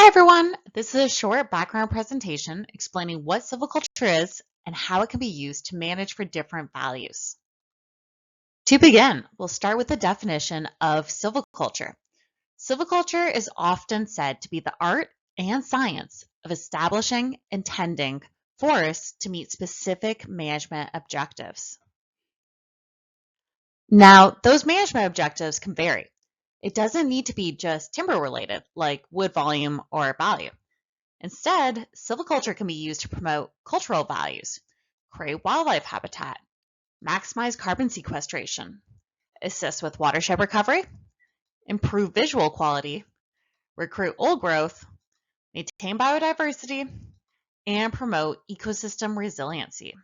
Hi everyone, this is a short background presentation explaining what silviculture is and how it can be used to manage for different values. To begin, we'll start with the definition of silviculture. Silviculture is often said to be the art and science of establishing and tending forests to meet specific management objectives. Now, those management objectives can vary. It doesn't need to be just timber related, like wood volume or value. Instead, silviculture can be used to promote cultural values, create wildlife habitat, maximize carbon sequestration, assist with watershed recovery, improve visual quality, recruit old growth, maintain biodiversity, and promote ecosystem resiliency.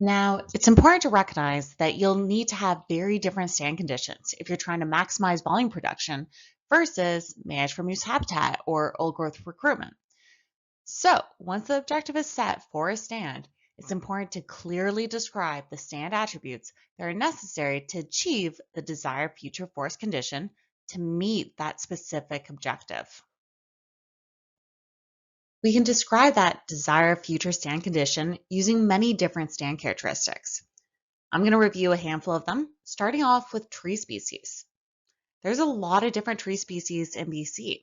Now, it's important to recognize that you'll need to have very different stand conditions if you're trying to maximize volume production versus manage for moose habitat or old growth recruitment. So, once the objective is set for a stand, it's important to clearly describe the stand attributes that are necessary to achieve the desired future forest condition to meet that specific objective. We can describe that desired future stand condition using many different stand characteristics. I'm going to review a handful of them, starting off with tree species. There's a lot of different tree species in BC.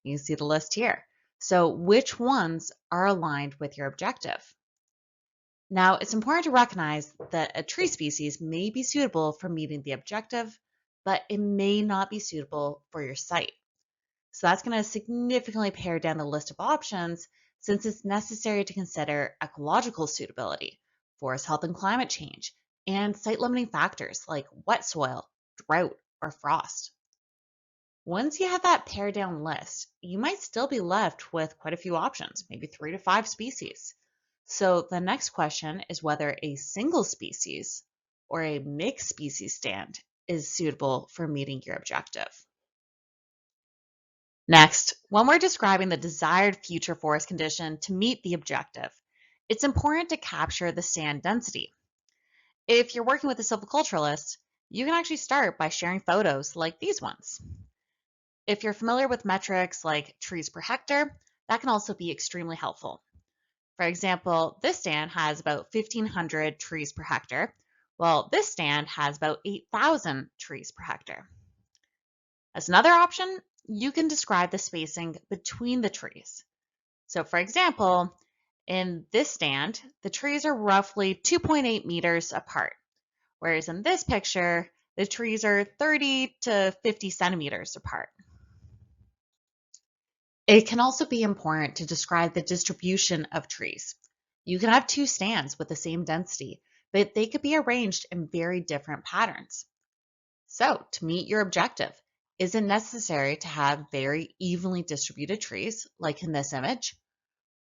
You can see the list here. So which ones are aligned with your objective? Now, it's important to recognize that a tree species may be suitable for meeting the objective, but it may not be suitable for your site. So that's going to significantly pare down the list of options since it's necessary to consider ecological suitability, forest health and climate change, and site limiting factors like wet soil, drought, or frost. Once you have that pared down list, you might still be left with quite a few options, maybe 3 to 5 species. So the next question is whether a single species or a mixed species stand is suitable for meeting your objective. Next, when we're describing the desired future forest condition to meet the objective, it's important to capture the stand density. If you're working with a silviculturalist, you can actually start by sharing photos like these ones. If you're familiar with metrics like trees per hectare, that can also be extremely helpful. For example, this stand has about 1,500 trees per hectare, while this stand has about 8,000 trees per hectare. As another option, you can describe the spacing between the trees. So for example, in this stand, the trees are roughly 2.8 meters apart, whereas in this picture, the trees are 30 to 50 centimeters apart. It can also be important to describe the distribution of trees. You can have two stands with the same density, but they could be arranged in very different patterns. So to meet your objective, is it necessary to have very evenly distributed trees, like in this image?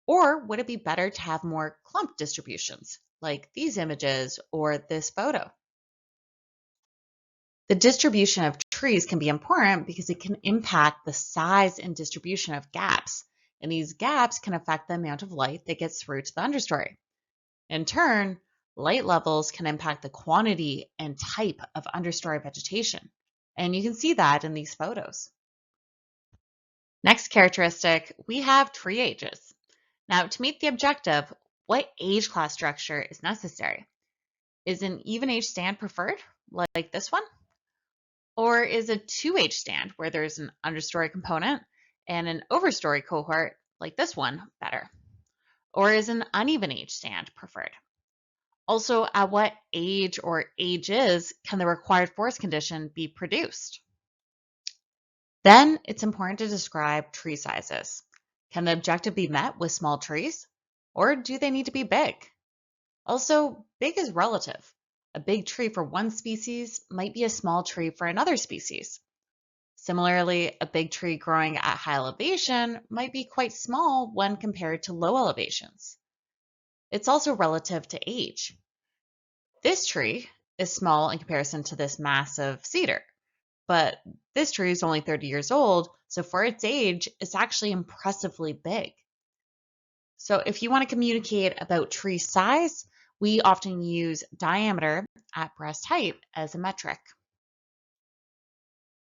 Or would it be better to have more clump distributions, like these images or this photo? The distribution of trees can be important because it can impact the size and distribution of gaps, and these gaps can affect the amount of light that gets through to the understory. In turn, light levels can impact the quantity and type of understory vegetation, and you can see that in these photos. Next characteristic, we have tree ages. Now, to meet the objective, what age class structure is necessary? Is an even age stand preferred, like this one? Or is a 2H stand where there's an understory component and an overstory cohort like this one better? Or is an uneven age stand preferred? Also, at what age or ages can the required forest condition be produced? Then it's important to describe tree sizes. Can the objective be met with small trees? Or do they need to be big? Also, big is relative. A big tree for one species might be a small tree for another species. Similarly, a big tree growing at high elevation might be quite small when compared to low elevations. It's also relative to age. This tree is small in comparison to this massive cedar, but this tree is only 30 years old, so for its age, it's actually impressively big. So if you want to communicate about tree size, we often use diameter at breast height as a metric.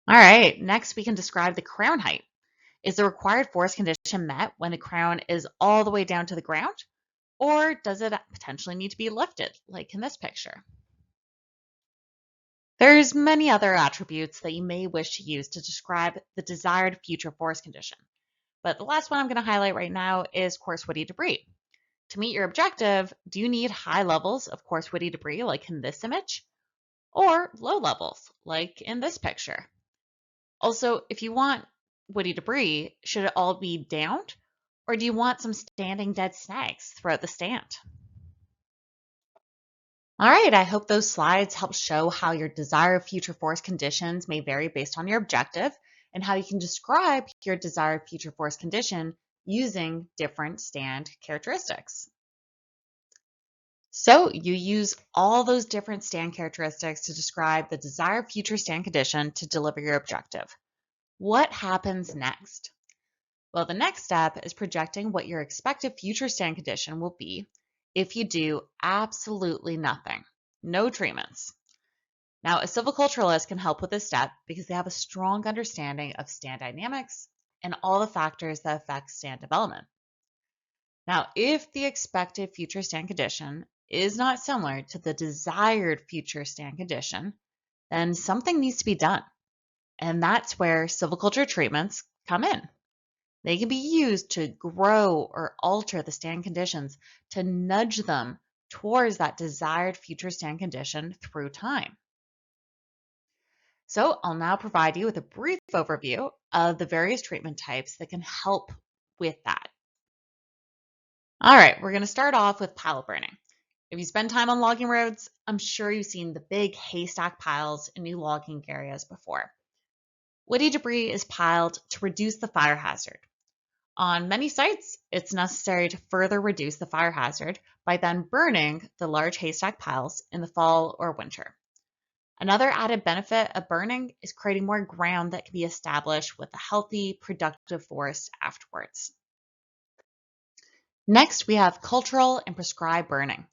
All right, next we can describe the crown height. Is the required forest condition met when the crown is all the way down to the ground? Or does it potentially need to be lifted, like in this picture? There's many other attributes that you may wish to use to describe the desired future forest condition. But the last one I'm going to highlight right now is coarse woody debris. To meet your objective, do you need high levels of coarse woody debris like in this image, or low levels like in this picture? Also, if you want woody debris, should it all be downed, or do you want some standing dead snags throughout the stand? All right, I hope those slides help show how your desired future forest conditions may vary based on your objective and how you can describe your desired future forest condition using different stand characteristics. So you use all those different stand characteristics to describe the desired future stand condition to deliver your objective. What happens next? Well, the next step is projecting what your expected future stand condition will be if you do absolutely nothing, no treatments. Now, a silviculturalist can help with this step because they have a strong understanding of stand dynamics and all the factors that affect stand development. Now, if the expected future stand condition is not similar to the desired future stand condition, then something needs to be done. And that's where silviculture treatments come in. They can be used to grow or alter the stand conditions to nudge them towards that desired future stand condition through time. So I'll now provide you with a brief overview of the various treatment types that can help with that. All right, we're going to start off with pile burning. If you spend time on logging roads, I'm sure you've seen the big haystack piles in new logging areas before. Woody debris is piled to reduce the fire hazard. On many sites, it's necessary to further reduce the fire hazard by then burning the large haystack piles in the fall or winter. Another added benefit of burning is creating more ground that can be established with a healthy, productive forest afterwards. Next, we have cultural and prescribed burning.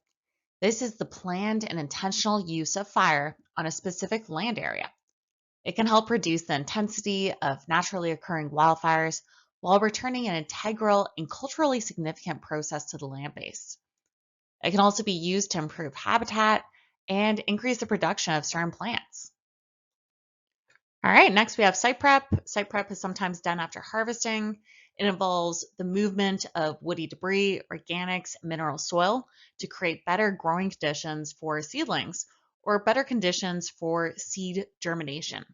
This is the planned and intentional use of fire on a specific land area. It can help reduce the intensity of naturally occurring wildfires while returning an integral and culturally significant process to the land base. It can also be used to improve habitat and increase the production of certain plants. All right, next we have site prep. Site prep is sometimes done after harvesting. It involves the movement of woody debris, organics, and mineral soil to create better growing conditions for seedlings or better conditions for seed germination.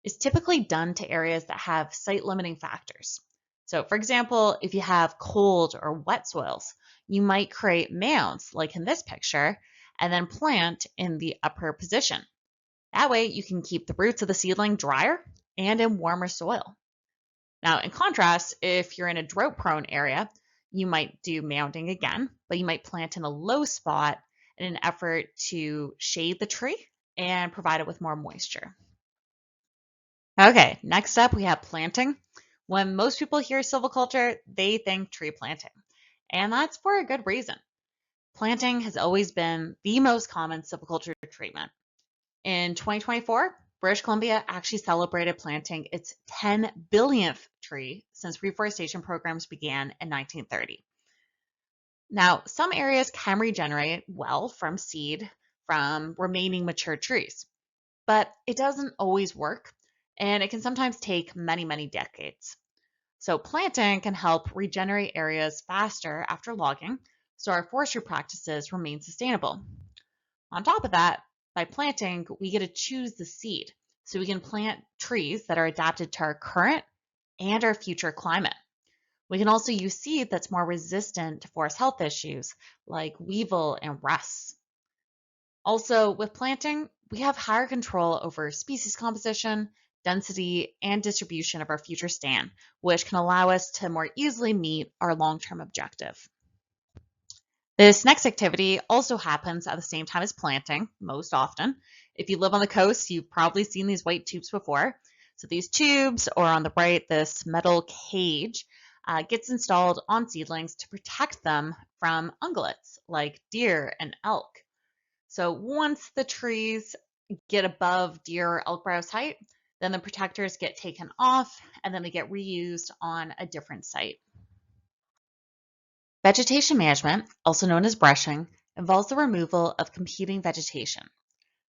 It's typically done to areas that have site limiting factors. So for example, if you have cold or wet soils, you might create mounds like in this picture and then plant in the upper position. That way you can keep the roots of the seedling drier and in warmer soil. Now, in contrast, if you're in a drought-prone area, you might do mounding again, but you might plant in a low spot in an effort to shade the tree and provide it with more moisture. Okay, next up we have planting. When most people hear silviculture, they think tree planting, and that's for a good reason. Planting has always been the most common silviculture treatment. In 2024, British Columbia actually celebrated planting its 10 billionth tree since reforestation programs began in 1930. Now, some areas can regenerate well from seed from remaining mature trees, but it doesn't always work, and it can sometimes take many, many decades. So planting can help regenerate areas faster after logging, so our forestry practices remain sustainable. On top of that, by planting, we get to choose the seed, so we can plant trees that are adapted to our current and our future climate. We can also use seed that's more resistant to forest health issues like weevil and rusts. Also, with planting, we have higher control over species composition, density, and distribution of our future stand, which can allow us to more easily meet our long-term objective. This next activity also happens at the same time as planting, most often. If you live on the coast, you've probably seen these white tubes before. So these tubes, or on the right, this metal cage, gets installed on seedlings to protect them from ungulates like deer and elk. So once the trees get above deer or elk browse height, Then the protectors get taken off and then they get reused on a different site. Vegetation management, also known as brushing, involves the removal of competing vegetation.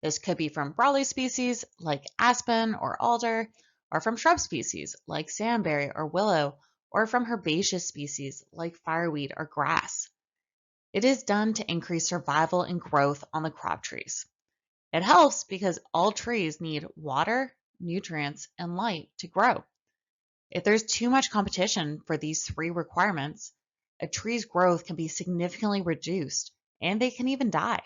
This could be from broadleaf species like aspen or alder, or from shrub species like sandberry or willow, or from herbaceous species like fireweed or grass. It is done to increase survival and growth on the crop trees. It helps because all trees need water, nutrients, and light to grow. If there's too much competition for these three requirements, a tree's growth can be significantly reduced and they can even die.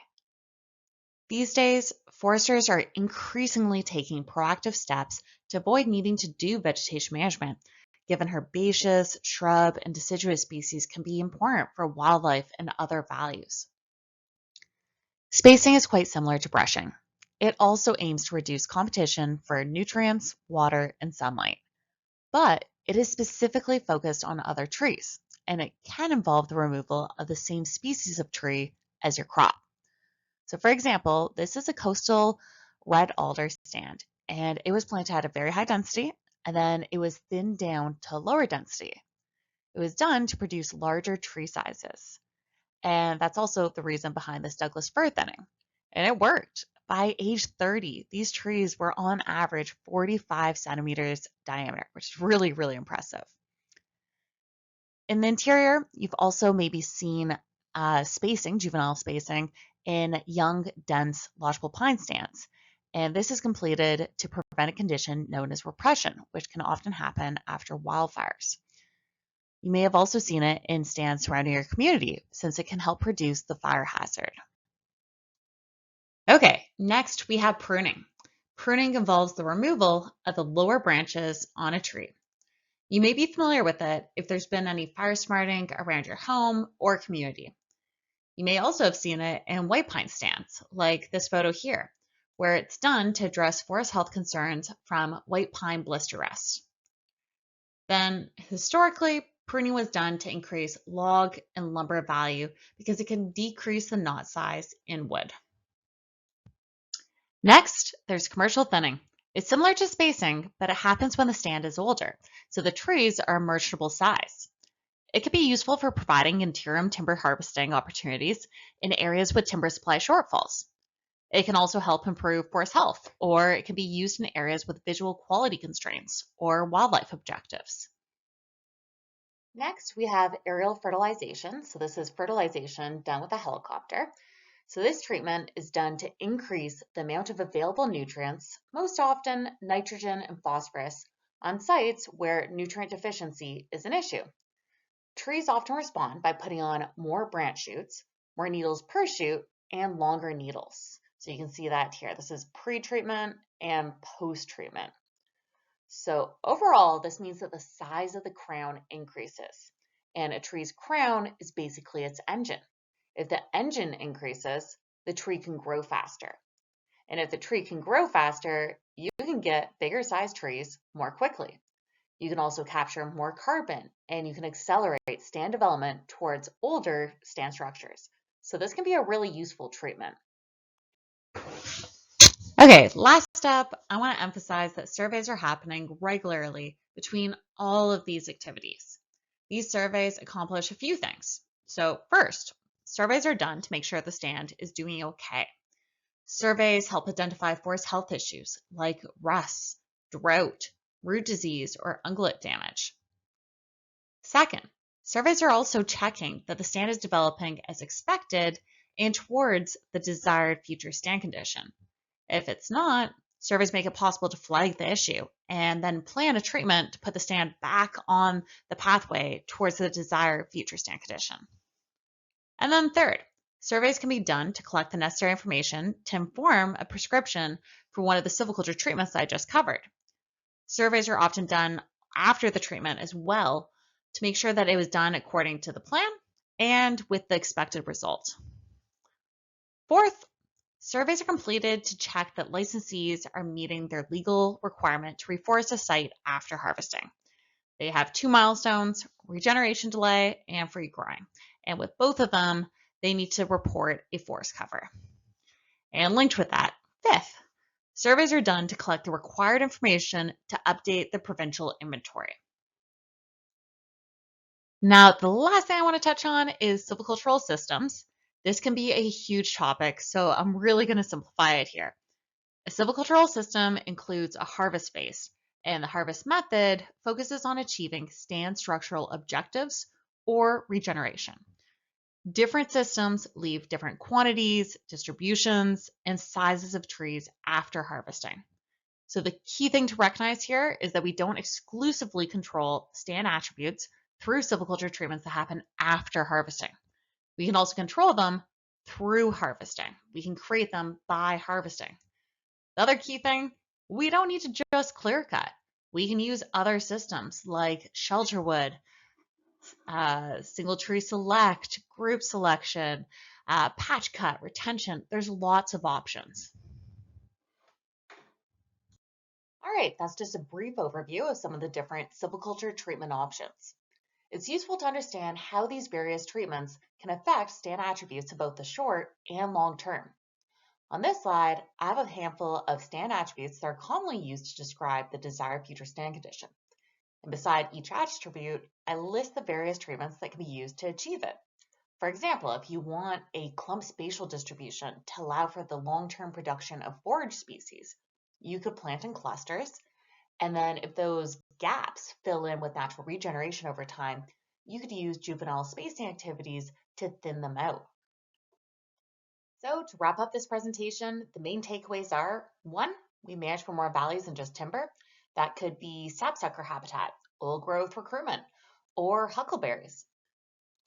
These days, foresters are increasingly taking proactive steps to avoid needing to do vegetation management, given herbaceous, shrub, and deciduous species can be important for wildlife and other values. Spacing is quite similar to brushing. It also aims to reduce competition for nutrients, water, and sunlight. But it is specifically focused on other trees, and it can involve the removal of the same species of tree as your crop. So for example, this is a coastal red alder stand, and it was planted at a very high density, and then it was thinned down to lower density. It was done to produce larger tree sizes. And that's also the reason behind this Douglas fir thinning. And it worked. By age 30, these trees were on average 45 centimeters diameter, which is really, really impressive. In the interior, you've also maybe seen juvenile spacing, in young, dense lodgepole pine stands. And this is completed to prevent a condition known as repression, which can often happen after wildfires. You may have also seen it in stands surrounding your community, since it can help reduce the fire hazard. Okay, next we have pruning. Pruning involves the removal of the lower branches on a tree. You may be familiar with it if there's been any fire smarting around your home or community. You may also have seen it in white pine stands, like this photo here, where it's done to address forest health concerns from white pine blister rust. Then, historically, pruning was done to increase log and lumber value because it can decrease the knot size in wood. Next, there's commercial thinning. It's similar to spacing, but it happens when the stand is older, so the trees are a merchantable size. It can be useful for providing interim timber harvesting opportunities in areas with timber supply shortfalls. It can also help improve forest health, or it can be used in areas with visual quality constraints or wildlife objectives. Next, we have aerial fertilization. So this is fertilization done with a helicopter. So this treatment is done to increase the amount of available nutrients, most often nitrogen and phosphorus, on sites where nutrient deficiency is an issue. Trees often respond by putting on more branch shoots, more needles per shoot, and longer needles. So you can see that here. This is pre-treatment and post-treatment. So overall, this means that the size of the crown increases, and a tree's crown is basically its engine. If the engine increases, the tree can grow faster. And if the tree can grow faster, you can get bigger sized trees more quickly. You can also capture more carbon, and you can accelerate stand development towards older stand structures. So this can be a really useful treatment. Okay, last up, I want to emphasize that surveys are happening regularly between all of these activities. These surveys accomplish a few things. So first, surveys are done to make sure the stand is doing okay. Surveys help identify forest health issues like rust, drought, root disease, or ungulate damage. Second, surveys are also checking that the stand is developing as expected and towards the desired future stand condition. If it's not, surveys make it possible to flag the issue and then plan a treatment to put the stand back on the pathway towards the desired future stand condition. And then third, surveys can be done to collect the necessary information to inform a prescription for one of the silviculture treatments that I just covered. Surveys are often done after the treatment as well to make sure that it was done according to the plan and with the expected result. Fourth, surveys are completed to check that licensees are meeting their legal requirement to reforest a site after harvesting. They have two milestones: regeneration delay and free growing. And with both of them, they need to report a forest cover. And linked with that, fifth, Surveys are done to collect the required information to update the provincial inventory. Now, the last thing I want to touch on is silvicultural systems. This can be a huge topic, so I'm really going to simplify it here. A silvicultural system includes a harvest phase, and the harvest method focuses on achieving stand structural objectives or regeneration. Different systems leave different quantities, distributions, and sizes of trees after harvesting. So the key thing to recognize here is that we don't exclusively control stand attributes through silviculture treatments that happen after harvesting. We can also control them through harvesting. We can create them by harvesting. The other key thing, we don't need to just clear cut. We can use other systems like shelter wood, single tree select, group selection, patch cut, retention. There's lots of options. All right, that's just a brief overview of some of the different silviculture treatment options. It's useful to understand how these various treatments can affect stand attributes of both the short and long term. On this slide, I have a handful of stand attributes that are commonly used to describe the desired future stand condition. And beside each attribute, I list the various treatments that can be used to achieve it. For example, if you want a clump spatial distribution to allow for the long-term production of forage species, you could plant in clusters, and then if those gaps fill in with natural regeneration over time, you could use juvenile spacing activities to thin them out. So to wrap up this presentation, the main takeaways are: 1, we manage for more values than just timber. That could be sapsucker habitat, old growth recruitment, or huckleberries.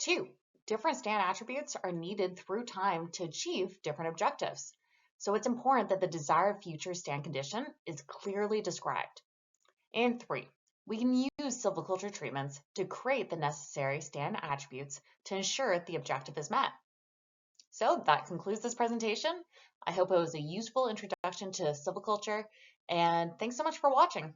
2, different stand attributes are needed through time to achieve different objectives. So it's important that the desired future stand condition is clearly described. And 3, we can use silviculture treatments to create the necessary stand attributes to ensure the objective is met. So that concludes this presentation. I hope it was a useful introduction to silviculture, and thanks so much for watching.